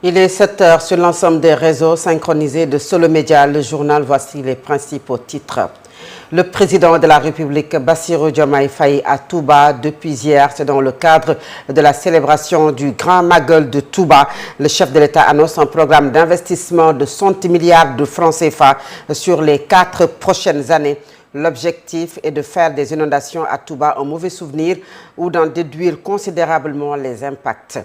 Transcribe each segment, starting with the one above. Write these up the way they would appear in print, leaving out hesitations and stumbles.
Il est 7 heures sur l'ensemble des réseaux synchronisés de Solo Média. Le journal, voici les principaux titres. Le président de la République, Bassirou Diomaye Faye, à Touba depuis hier. C'est dans le cadre de la célébration du Grand Magal de Touba. Le chef de l'État annonce un programme d'investissement de 100 milliards de francs CFA sur les 4 prochaines années. L'objectif est de faire des inondations à Touba un mauvais souvenir ou d'en déduire considérablement les impacts.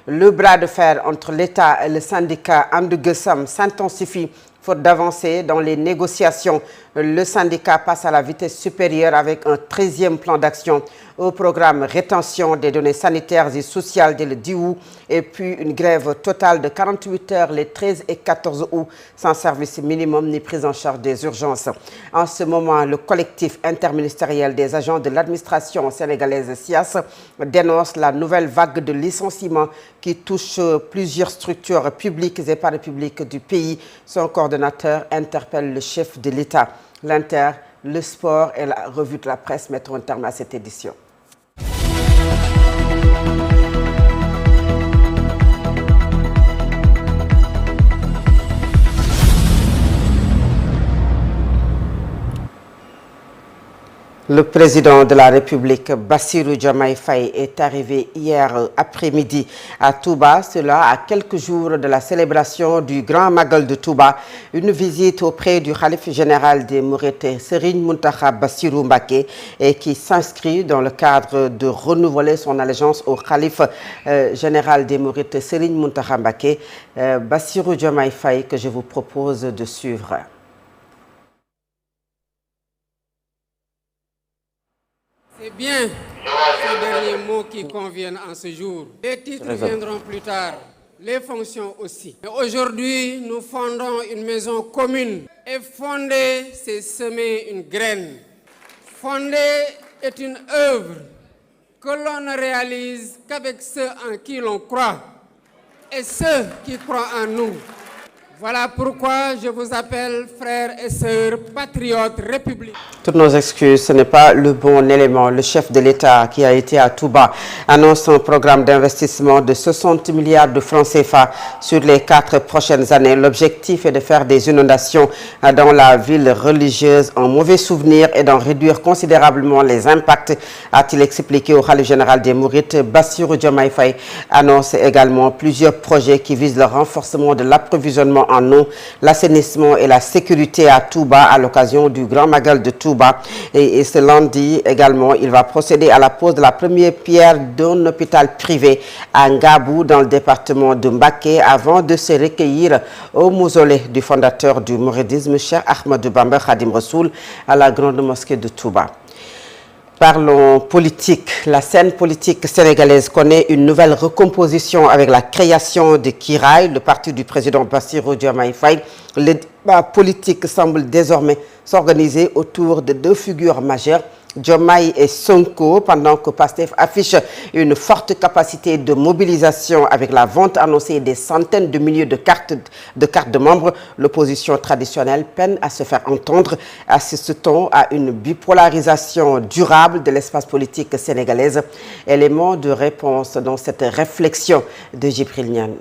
Le bras de fer entre l'État et le syndicat And-Gueusam s'intensifie faute d'avancer dans les négociations. Le syndicat passe à la vitesse supérieure avec un 13e plan d'action au programme rétention des données sanitaires et sociales dès le 10 août et puis une grève totale de 48 heures les 13 et 14 août sans service minimum ni prise en charge des urgences. En ce moment, le collectif interministériel des agents de l'administration sénégalaise SIAS dénonce la nouvelle vague de licenciements qui touche plusieurs structures publiques et parapubliques du pays. Son coordonnateur interpelle le chef de l'État. L'Inter, le sport et la revue de la presse mettront un terme à cette édition. Le président de la République, Bassirou Diomaye Faye, est arrivé hier après-midi à Touba, cela à quelques jours de la célébration du Grand Magal de Touba. Une visite auprès du Khalife général des Mourides, Serigne Mountakha Bassirou Mbacké, et qui s'inscrit dans le cadre de renouveler son allégeance au Khalife général des Mourides, Serigne Mountakha Mbacké. Bassirou Diomaye Faye, que je vous propose de suivre. C'est bien ces derniers mots qui conviennent en ce jour. Les titres viendront plus tard, les fonctions aussi. Mais aujourd'hui, nous fondons une maison commune. Et fonder, c'est semer une graine. Fonder est une œuvre que l'on ne réalise qu'avec ceux en qui l'on croit et ceux qui croient en nous. Voilà pourquoi je vous appelle frères et sœurs patriotes républicains. Toutes nos excuses, ce n'est pas le bon élément. Le chef de l'État qui a été à Touba annonce un programme d'investissement de 60 milliards de francs CFA sur les 4 prochaines années. L'objectif est de faire des inondations dans la ville religieuse un mauvais souvenir et d'en réduire considérablement les impacts, a-t-il expliqué au Khalife général des Mourides. Bassirou Diomaye Faye annonce également plusieurs projets qui visent le renforcement de l'approvisionnement en eau, l'assainissement et la sécurité à Touba à l'occasion du Grand Magal de Touba. Et ce lundi également, il va procéder à la pose de la première pierre d'un hôpital privé à Ngabou dans le département de Mbacké avant de se recueillir au mausolée du fondateur du mouridisme, Cheikh Ahmadou Bamba Khadim Rassoul, à la grande mosquée de Touba. Parlons politique. La scène politique sénégalaise connaît une nouvelle recomposition avec la création de Kiraay, le parti du président Bassirou Diomaye Faye. Le débat politique semble désormais s'organiser autour de 2 figures majeures, Diomaye et Sonko, pendant que Pastef affiche une forte capacité de mobilisation avec la vente annoncée des centaines de milliers de cartes de membres. L'opposition traditionnelle peine à se faire entendre. Assiste-t-on à une bipolarisation durable de l'espace politique sénégalaise? Élément de réponse dans cette réflexion de Djibril Niane.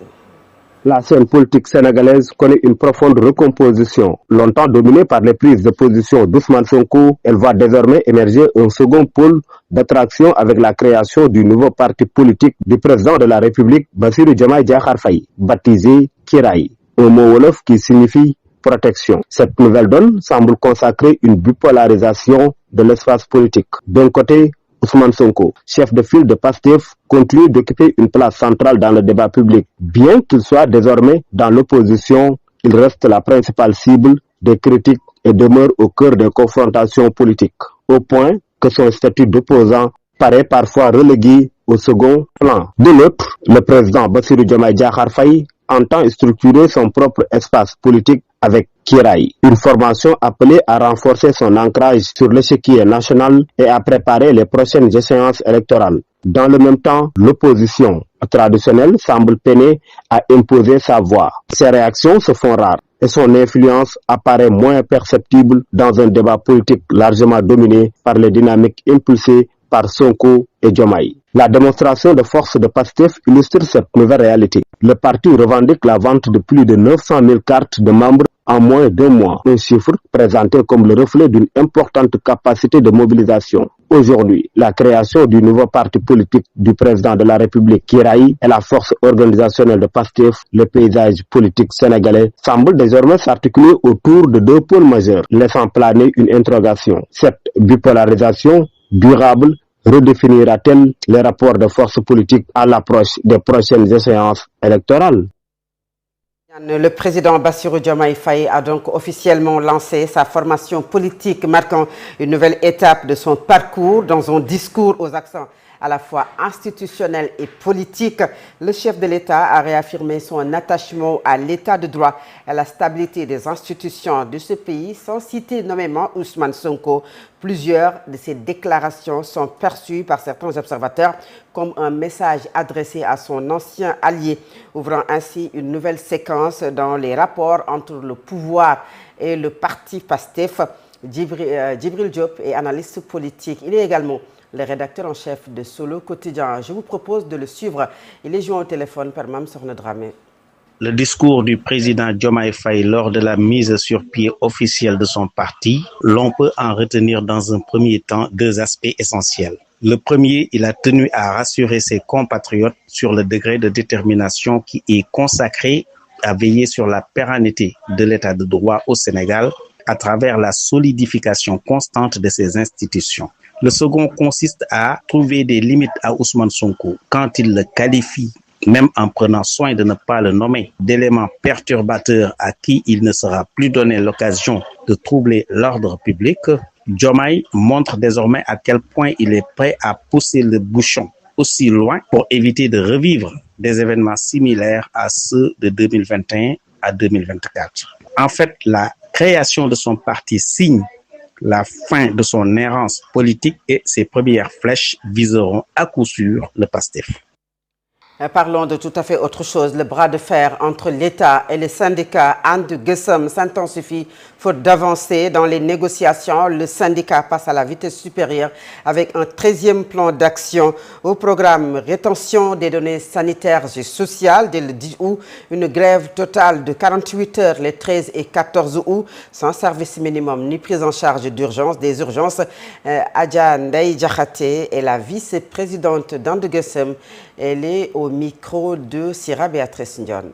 La scène politique sénégalaise connaît une profonde recomposition. Longtemps dominée par les prises de position d'Ousmane Sonko, elle va désormais émerger un second pôle d'attraction avec la création du nouveau parti politique du président de la République, Bassirou Diomaye Diakhar Faye, baptisé Kiraay, un mot wolof qui signifie protection. Cette nouvelle donne semble consacrer une bipolarisation de l'espace politique. D'un côté, Ousmane Sonko, chef de file de Pastef, continue d'occuper une place centrale dans le débat public. Bien qu'il soit désormais dans l'opposition, il reste la principale cible des critiques et demeure au cœur des confrontations politiques, au point que son statut d'opposant paraît parfois relégué au second plan. De l'autre, le président Bassirou Diomaye Diakhar Faye entend structurer son propre espace politique avec Kiraay, une formation appelée à renforcer son ancrage sur l'échiquier national et à préparer les prochaines échéances électorales. Dans le même temps, l'opposition traditionnelle semble peiner à imposer sa voix. Ses réactions se font rares et son influence apparaît moins perceptible dans un débat politique largement dominé par les dynamiques impulsées par Sonko et Diomaye. La démonstration de force de PASTEF illustre cette nouvelle réalité. Le parti revendique la vente de plus de 900 000 cartes de membres en moins d'1 mois, un chiffre présenté comme le reflet d'une importante capacité de mobilisation. Aujourd'hui, la création du nouveau parti politique du président de la République, Kiraï, et la force organisationnelle de PASTEF, le paysage politique sénégalais, semble désormais s'articuler autour de 2 pôles majeurs, laissant planer une interrogation. Cette bipolarisation durable redéfinira-t-elle les rapports de force politique à l'approche des prochaines échéances électorales? Le président Bassirou Diomaye Faye a donc officiellement lancé sa formation politique, marquant une nouvelle étape de son parcours dans un discours aux accents à la fois institutionnel et politique. Le chef de l'État a réaffirmé son attachement à l'état de droit et à la stabilité des institutions de ce pays, sans citer nommément Ousmane Sonko. Plusieurs de ces déclarations sont perçues par certains observateurs comme un message adressé à son ancien allié, ouvrant ainsi une nouvelle séquence dans les rapports entre le pouvoir et le parti PASTEF. Djibril Diop est analyste politique. Il est également le rédacteur en chef de Solo Quotidien. Je vous propose de le suivre. Il est joint au téléphone par Mame Sokhna Dramé. Le discours du président Diomaye Faye lors de la mise sur pied officielle de son parti, l'on peut en retenir dans un premier temps 2 aspects essentiels. Le premier, il a tenu à rassurer ses compatriotes sur le degré de détermination qui est consacré à veiller sur la pérennité de l'état de droit au Sénégal à travers la solidification constante de ses institutions. Le second consiste à trouver des limites à Ousmane Sonko quand il le qualifie, même en prenant soin de ne pas le nommer, d'éléments perturbateurs à qui il ne sera plus donné l'occasion de troubler l'ordre public. Diomaye montre désormais à quel point il est prêt à pousser le bouchon aussi loin pour éviter de revivre des événements similaires à ceux de 2021 à 2024. En fait, la création de son parti signe la fin de son errance politique et ses premières flèches viseront à coup sûr le PASTEF. Parlons de tout à fait autre chose. Le bras de fer entre l'État et les syndicats And Gueusseum s'intensifie faute d'avancer dans les négociations. Le syndicat passe à la vitesse supérieure avec un 13e plan d'action au programme rétention des données sanitaires et sociales dès le 10 août. Une grève totale de 48 heures les 13 et 14 août sans service minimum ni prise en charge d'urgence des urgences. Adja Ndeye Diakhaté est la vice-présidente d'And Gueusseum. Elle est au micro de Sira Béatrice Ndione.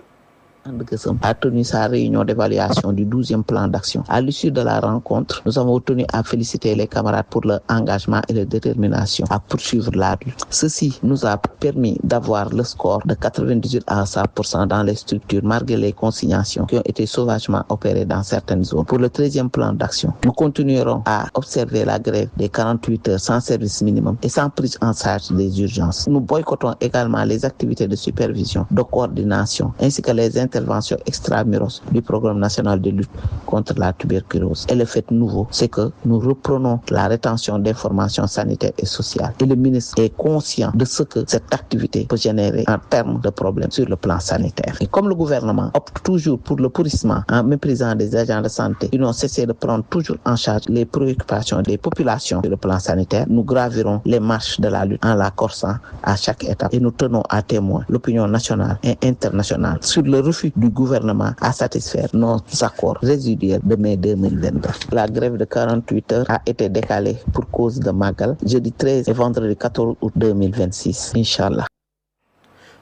A tenu sa réunion d'évaluation du 12e plan d'action. À l'issue de la rencontre, nous avons tenu à féliciter les camarades pour leur engagement et leur détermination à poursuivre la lutte. Ceci nous a permis d'avoir le score de 98 à 100% dans les structures malgré les consignations qui ont été sauvagement opérées dans certaines zones. Pour le 13e plan d'action, nous continuerons à observer la grève des 48 heures sans service minimum et sans prise en charge des urgences. Nous boycottons également les activités de supervision, de coordination ainsi que les intervention extramuros du programme national de lutte contre la tuberculose. Et le fait nouveau, c'est que nous reprenons la rétention d'informations sanitaires et sociales. Et le ministre est conscient de ce que cette activité peut générer en termes de problèmes sur le plan sanitaire. Et comme le gouvernement opte toujours pour le pourrissement en méprisant des agents de santé, ils n'ont cessé de prendre toujours en charge les préoccupations des populations sur le plan sanitaire. Nous gravirons les marches de la lutte en la corsant à chaque étape. Et nous tenons à témoin l'opinion nationale et internationale sur le refus du gouvernement à satisfaire nos accords résiduels de mai 2022. La grève de 48 heures a été décalée pour cause de Magal, jeudi 13 et vendredi 14 août 2026. Inch'Allah.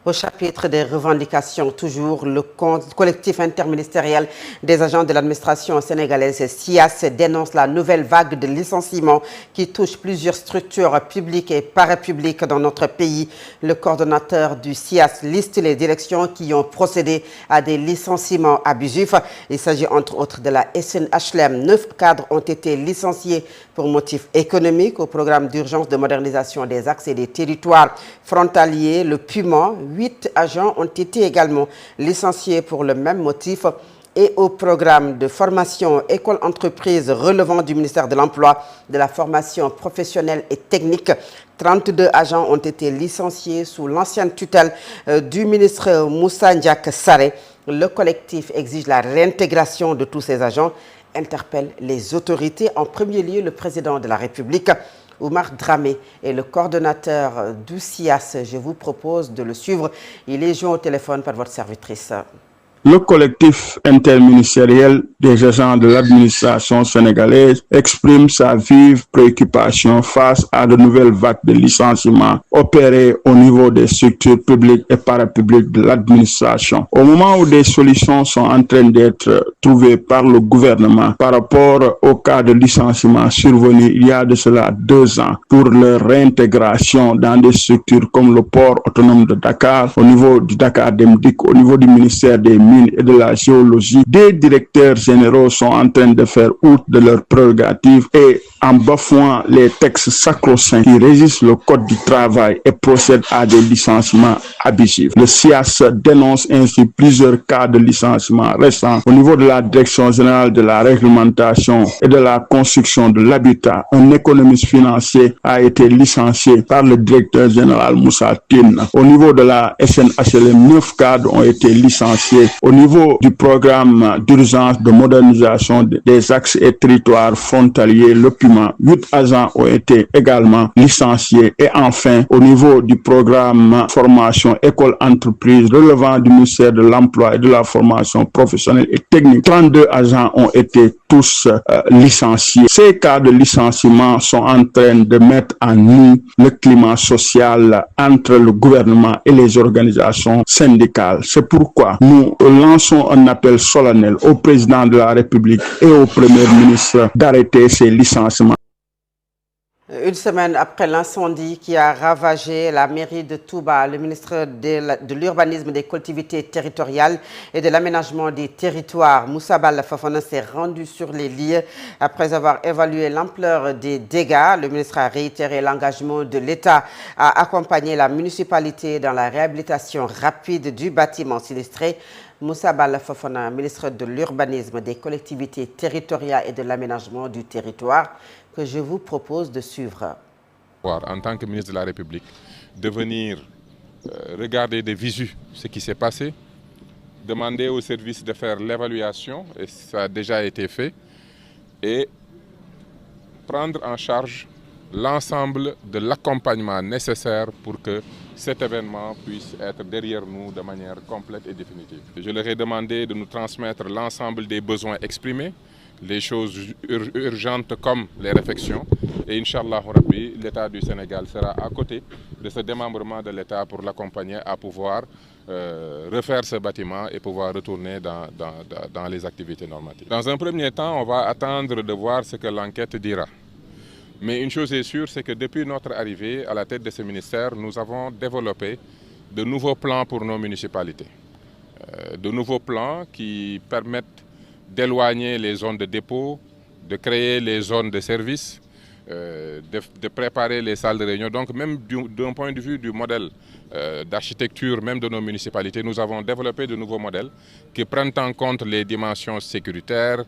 Au chapitre des revendications, toujours, le collectif interministériel des agents de l'administration sénégalaise SIAS dénonce la nouvelle vague de licenciements qui touche plusieurs structures publiques et parapubliques dans notre pays. Le coordonnateur du SIAS liste les directions qui ont procédé à des licenciements abusifs. Il s'agit entre autres de la SNHLM. 9 cadres ont été licenciés pour motif économique au programme d'urgence de modernisation des axes et des territoires frontaliers, le PUMA. 8 agents ont été également licenciés pour le même motif et au programme de formation école-entreprise relevant du ministère de l'Emploi, de la formation professionnelle et technique. 32 agents ont été licenciés sous l'ancienne tutelle du ministre Moussa Ndiak Sarré. Le collectif exige la réintégration de tous ces agents, interpelle les autorités, en premier lieu le président de la République. Oumar Dramé est le coordonnateur d'UCIAS. Je vous propose de le suivre. Il est joint au téléphone par votre servitrice. Le collectif interministériel des agents de l'administration sénégalaise exprime sa vive préoccupation face à de nouvelles vagues de licenciements opérées au niveau des structures publiques et parapubliques de l'administration. Au moment où des solutions sont en train d'être trouvées par le gouvernement par rapport au cas de licenciement survenu il y a de cela 2 ans pour leur réintégration dans des structures comme le port autonome de Dakar, au niveau du Dakar Demdik, au niveau du ministère des et de la géologie, des directeurs généraux sont en train de faire outre de leurs prérogatives et en bafouant les textes sacro-saints qui régissent le code du travail et procèdent à des licenciements abusifs. Le SIAS dénonce ainsi plusieurs cas de licenciements récents au niveau de la Direction générale de la réglementation et de la construction de l'habitat. Un économiste financier a été licencié par le directeur général Moussa Tine. Au niveau de la SNHLM, 9 cadres ont été licenciés. Au niveau du programme d'urgence de modernisation des axes et territoires frontaliers, le PUMA, 8 agents ont été également licenciés. Et enfin, au niveau du programme formation école-entreprise relevant du ministère de l'Emploi et de la formation professionnelle et technique, 32 agents ont été tous licenciés. Ces cas de licenciement sont en train de mettre en nu le climat social entre le gouvernement et les organisations syndicales. C'est pourquoi nous lançons un appel solennel au président de la République et au Premier ministre d'arrêter ces licenciements. Une semaine après l'incendie qui a ravagé la mairie de Touba, le ministre de l'Urbanisme, des collectivités territoriales et de l'aménagement des territoires, Moussa Balla Fofana, s'est rendu sur les lieux. Après avoir évalué l'ampleur des dégâts, le ministre a réitéré l'engagement de l'État à accompagner la municipalité dans la réhabilitation rapide du bâtiment sinistré. Moussa Balla Fofana, ministre de l'Urbanisme, des collectivités territoriales et de l'aménagement du territoire, que je vous propose de suivre. En tant que ministre de la République, de venir regarder de visu ce qui s'est passé, demander au service de faire l'évaluation, et ça a déjà été fait, et prendre en charge l'ensemble de l'accompagnement nécessaire pour que cet événement puisse être derrière nous de manière complète et définitive. Je leur ai demandé de nous transmettre l'ensemble des besoins exprimés, les choses urgentes comme les réfections. Et Inch'Allah Rabbi, l'État du Sénégal sera à côté de ce démembrement de l'État pour l'accompagner à pouvoir refaire ce bâtiment et pouvoir retourner dans les activités normatives. Dans un premier temps, on va attendre de voir ce que l'enquête dira. Mais une chose est sûre, c'est que depuis notre arrivée à la tête de ce ministère, nous avons développé de nouveaux plans pour nos municipalités. De nouveaux plans qui permettent d'éloigner les zones de dépôt, de créer les zones de service, de préparer les salles de réunion. Donc même d'un point de vue du modèle d'architecture même de nos municipalités, nous avons développé de nouveaux modèles qui prennent en compte les dimensions sécuritaires,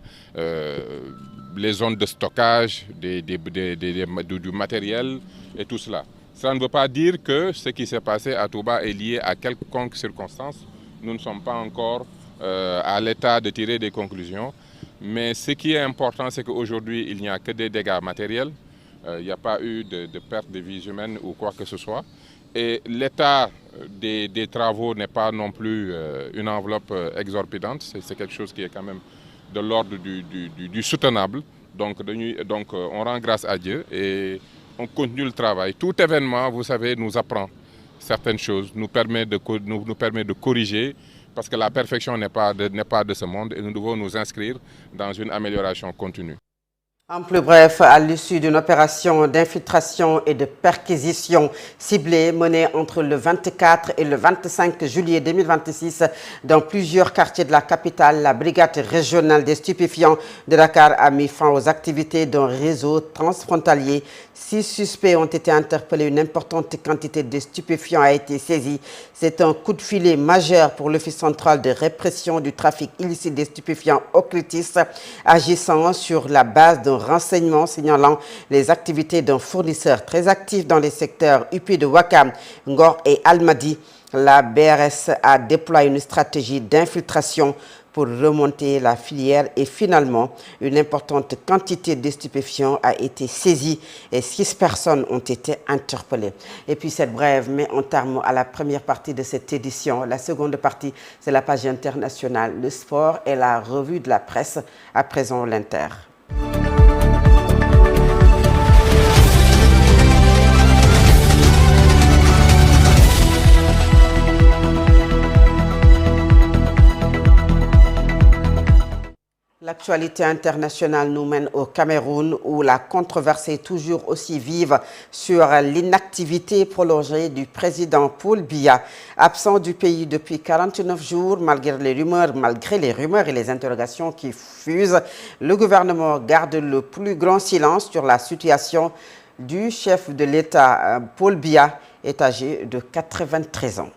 les zones de stockage, du matériel et tout cela. Ça ne veut pas dire que ce qui s'est passé à Touba est lié à quelconque circonstance. Nous ne sommes pas encore à l'état de tirer des conclusions. Mais ce qui est important, c'est qu'aujourd'hui, il n'y a que des dégâts matériels. Il n'y a pas eu de perte de vies humaines ou quoi que ce soit. Et l'état des travaux n'est pas non plus une enveloppe exorbitante. C'est quelque chose qui est quand même de l'ordre du soutenable. Donc on rend grâce à Dieu et on continue le travail. Tout événement, vous savez, nous apprend certaines choses, nous permet de corriger, parce que la perfection n'est pas de ce monde et nous devons nous inscrire dans une amélioration continue. En plus bref, à l'issue d'une opération d'infiltration et de perquisition ciblée menée entre le 24 et le 25 juillet 2026 dans plusieurs quartiers de la capitale, la brigade régionale des stupéfiants de Dakar a mis fin aux activités d'un réseau transfrontalier. 6 suspects ont été interpellés, une importante quantité de stupéfiants a été saisie. C'est un coup de filet majeur pour l'Office central de répression du trafic illicite des stupéfiants Oclitis, agissant sur la base d'un renseignement signalant les activités d'un fournisseur très actif dans les secteurs UP de Ouakam, Ngor et Almadi. La BRS a déployé une stratégie d'infiltration pour remonter la filière et finalement, une importante quantité de stupéfiants a été saisie et 6 personnes ont été interpellées. Et puis cette brève met en terme à la première partie de cette édition. La seconde partie, c'est la page internationale, le sport et la revue de la presse. À présent, l'Inter. L'actualité internationale nous mène au Cameroun où la controverse est toujours aussi vive sur l'inactivité prolongée du président Paul Biya, absent du pays depuis 49 jours malgré les rumeurs et les interrogations qui fusent. Le gouvernement garde le plus grand silence sur la situation du chef de l'État. Paul Biya est âgé de 93 ans.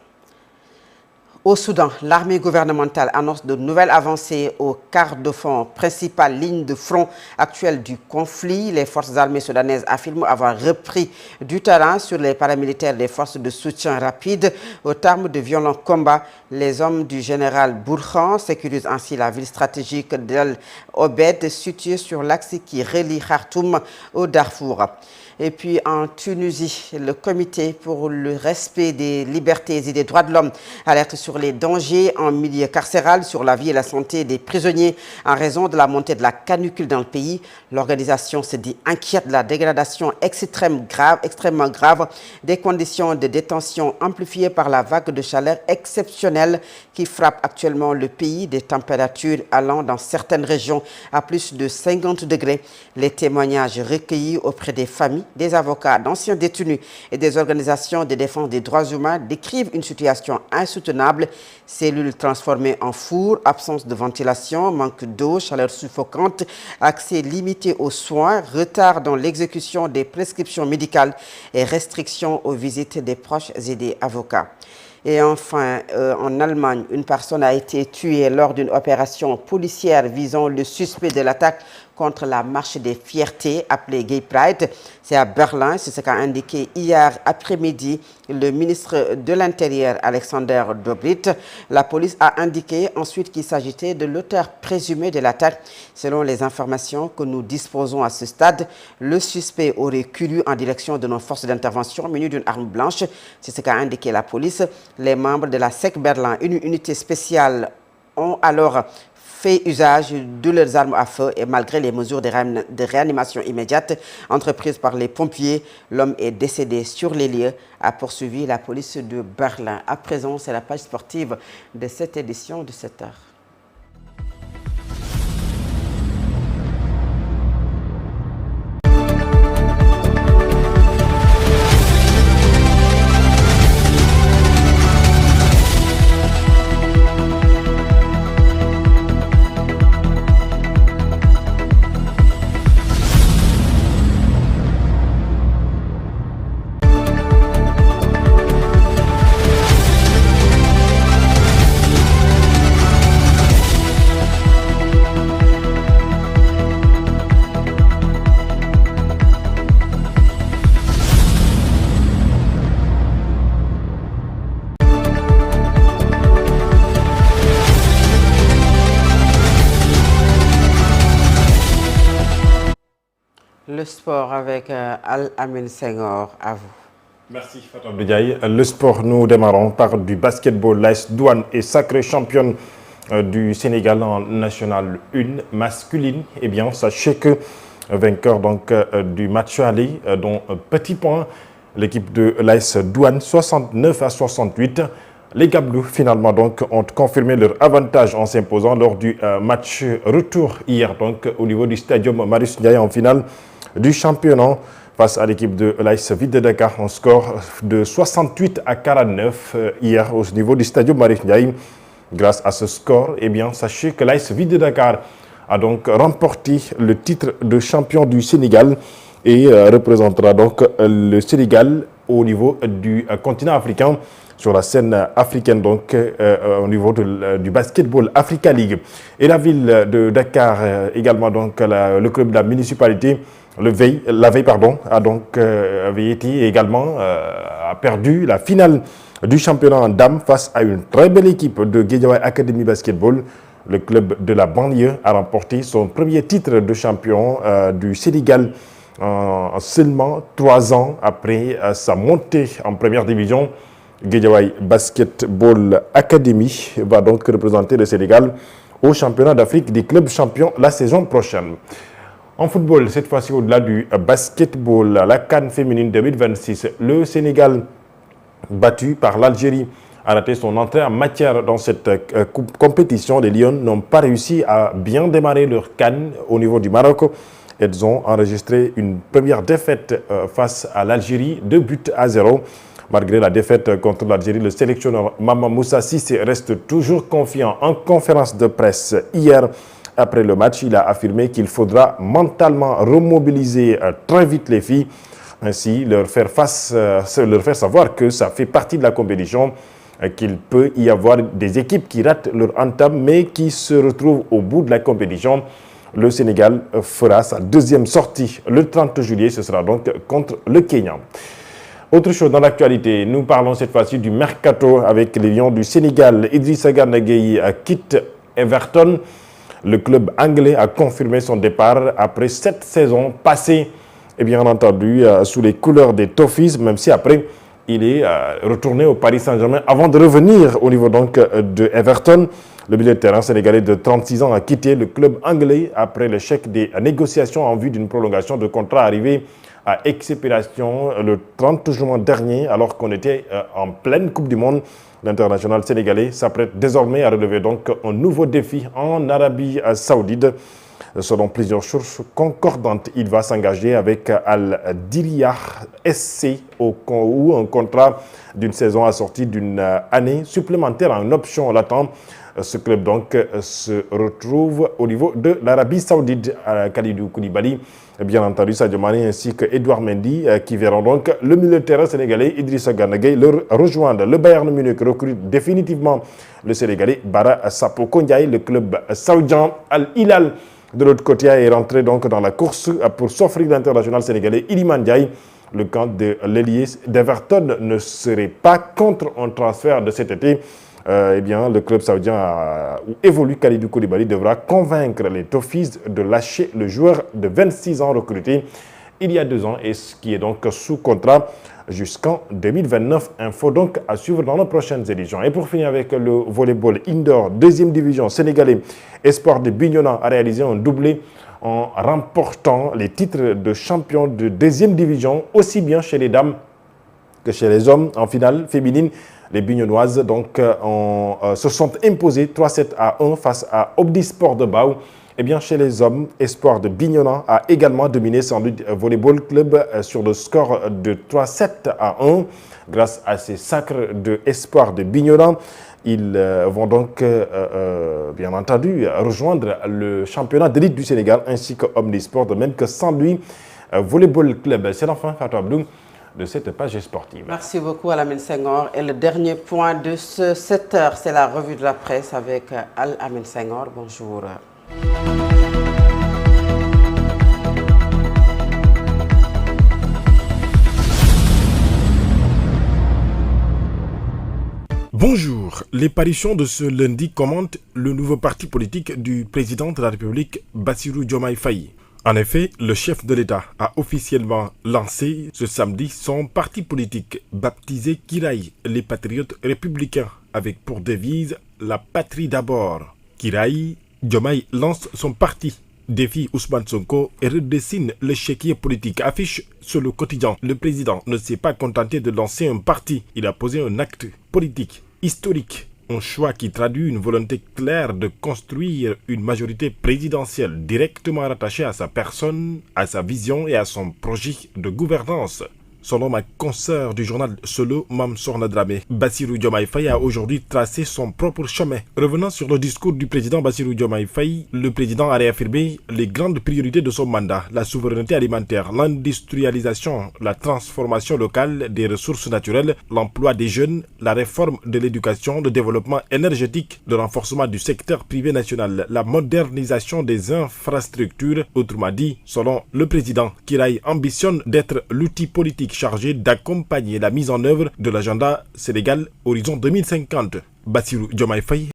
Au Soudan, l'armée gouvernementale annonce de nouvelles avancées au quart de fond, principale ligne de front actuelle du conflit. Les forces armées soudanaises affirment avoir repris du terrain sur les paramilitaires des forces de soutien rapide. Au terme de violents combats, les hommes du général Burhan sécurisent ainsi la ville stratégique d'El Obed, située sur l'axe qui relie Khartoum au Darfour. Et puis en Tunisie, le comité pour le respect des libertés et des droits de l'homme alerte sur les dangers en milieu carcéral, sur la vie et la santé des prisonniers en raison de la montée de la canicule dans le pays. L'organisation se dit inquiète de la dégradation extrêmement grave des conditions de détention amplifiées par la vague de chaleur exceptionnelle qui frappe actuellement le pays, des températures allant dans certaines régions à plus de 50 degrés. Les témoignages recueillis auprès des familles, des avocats, d'anciens détenus et des organisations de défense des droits humains décrivent une situation insoutenable. Cellules transformées en four, absence de ventilation, manque d'eau, chaleur suffocante, accès limité aux soins, retard dans l'exécution des prescriptions médicales et restrictions aux visites des proches et des avocats. Et enfin, en Allemagne, une personne a été tuée lors d'une opération policière visant le suspect de l'attaque contre la marche des fiertés appelée Gay Pride. C'est à Berlin, c'est ce qu'a indiqué hier après-midi le ministre de l'Intérieur Alexander Dobrindt. La police a indiqué ensuite qu'il s'agissait de l'auteur présumé de l'attaque. Selon les informations que nous disposons à ce stade, le suspect aurait couru en direction de nos forces d'intervention muni d'une arme blanche. C'est ce qu'a indiqué la police. Les membres de la SEC Berlin, une unité spéciale, ont alors fait usage de leurs armes à feu et malgré les mesures de réanimation immédiate entreprises par les pompiers, l'homme est décédé sur les lieux, a poursuivi la police de Berlin. À présent, c'est la page sportive de cette édition de 7 heures. Le sport avec Al-Amin Senghor, à vous. Merci Fatou Abdoulaye. Le sport, nous démarrons par du basketball. L'AS Douane est sacrée championne du Sénégal en National 1 masculine. Eh bien, sachez que vainqueur donc, du match aller, dont petit point, l'équipe de l'AS Douane 69-68. Les Gablous, finalement, donc, ont confirmé leur avantage en s'imposant lors du match retour hier, donc, au niveau du stadium Marius Ndiaye en finale du championnat face à l'équipe de l'AS Vite de Dakar en score de 68-49 hier au niveau du stadium Marius Ndiaye. Grâce à ce score, eh bien, sachez que l'AS Vite de Dakar a donc remporté le titre de champion du Sénégal et représentera donc le Sénégal au niveau du continent africain sur la scène africaine, donc au niveau du basketball Africa League. Et la ville de Dakar également, donc le club de la municipalité, la veille, a donc avait été également a perdu la finale du championnat en dames face à une très belle équipe de Guédiawaye Academy Basketball. Le club de la banlieue a remporté son premier titre de champion du Sénégal en seulement 3 ans après sa montée en première division. Guédiawaye Basketball Academy va donc représenter le Sénégal au championnat d'Afrique des clubs champions la saison prochaine. En football, cette fois-ci au-delà du basketball, la CAN féminine 2026, le Sénégal battu par l'Algérie a raté son entrée en matière dans cette compétition. Les Lions n'ont pas réussi à bien démarrer leur CAN au niveau du Maroc. Elles ont enregistré une première défaite face à l'Algérie, 2-0. Malgré la défaite contre l'Algérie, le sélectionneur Mama Moussa Cissé reste toujours confiant. En conférence de presse hier, après le match, il a affirmé qu'il faudra mentalement remobiliser très vite les filles, ainsi leur faire savoir que ça fait partie de la compétition, qu'il peut y avoir des équipes qui ratent leur entame mais qui se retrouvent au bout de la compétition. Le Sénégal fera sa deuxième sortie le 30 juillet, ce sera donc contre le Kenya. Autre chose dans l'actualité, nous parlons cette fois-ci du mercato avec les Lions du Sénégal. Idrissa Gana Gueye quitte Everton. Le club anglais a confirmé son départ après 7 saisons passées, et bien entendu, sous les couleurs des Toffees, même si après, il est retourné au Paris Saint-Germain avant de revenir au niveau donc de Everton. Le milieu de terrain sénégalais de 36 ans a quitté le club anglais après l'échec des négociations en vue d'une prolongation de contrat arrivé à expiration le 30 juin dernier, alors qu'on était en pleine Coupe du Monde. L'international sénégalais s'apprête désormais à relever donc un nouveau défi en Arabie Saoudite. Selon plusieurs sources concordantes, il va s'engager avec Al-Diriyah SC où un contrat d'une saison assorti d'une année supplémentaire en option l'attend. Ce club donc se retrouve au niveau de l'Arabie Saoudite. Kalidou Koulibaly, bien entendu Sadio Mané ainsi que Edouard Mendy qui verront donc le milieu de terrain sénégalais Idrissa Gana Gueye leur rejoindre. Le Bayern Munich recrute définitivement le Sénégalais Bara Sapoko Ndiaye. Le club saoudien Al Hilal de l'autre côté est rentré donc dans la course pour s'offrir l'international sénégalais Iliman Ndiaye. Le camp de l'ailier d'Everton ne serait pas contre un transfert de cet été. Eh bien, le club saoudien où évolue Kalidou Koulibaly devra convaincre les Toffees de lâcher le joueur de 26 ans recruté il y a 2 ans et qui est donc sous contrat jusqu'en 2029. Info donc à suivre dans nos prochaines éditions. Et pour finir avec le volleyball indoor, 2e division sénégalais, Espoir de Bignona a réalisé un doublé en remportant les titres de champion de 2e division, aussi bien chez les dames que chez les hommes. En finale féminine, les Bignonnoises donc, se sont imposées 3-7-1 face à Omnisport de Bao. Et bien chez les hommes, Espoir de Bignona a également dominé Saint-Louis Volleyball Club sur le score de 3-7-1. Grâce à ces sacres de Espoir de Bignona, ils vont donc, bien entendu, rejoindre le championnat d'élite du Sénégal ainsi que Omnisport, de même que Saint-Louis Volleyball Club. C'est l'enfant Fatou Abdou de cette page sportive. Merci beaucoup Al-Amin Senghor. Et le dernier point de ce 7h, c'est la revue de la presse avec Al-Amin Senghor. Bonjour. Bonjour. Les parutions de ce lundi commentent le nouveau parti politique du président de la République, Bassirou Diomaye Faye. En effet, le chef de l'État a officiellement lancé ce samedi son parti politique baptisé Kiraï, les Patriotes Républicains, avec pour devise la patrie d'abord. Kiraï, Diomaye lance son parti, défie Ousmane Sonko et redessine l'échiquier politique. Affiche sur le quotidien, le président ne s'est pas contenté de lancer un parti, il a posé un acte politique historique. Un choix qui traduit une volonté claire de construire une majorité présidentielle directement rattachée à sa personne, à sa vision et à son projet de gouvernance. Selon ma consoeur du journal Solo, Mam Sorna Dramé, Bassirou Diomaye Faye a aujourd'hui tracé son propre chemin. Revenant sur le discours du président Bassirou Diomaye Faye, le président a réaffirmé les grandes priorités de son mandat, la souveraineté alimentaire, l'industrialisation, la transformation locale des ressources naturelles, l'emploi des jeunes, la réforme de l'éducation, le développement énergétique, le renforcement du secteur privé national, la modernisation des infrastructures. Autrement dit, selon le président, Kiraï ambitionne d'être l'outil politique chargé d'accompagner la mise en œuvre de l'agenda Sénégal Horizon 2050. Bassirou Diomaye Faye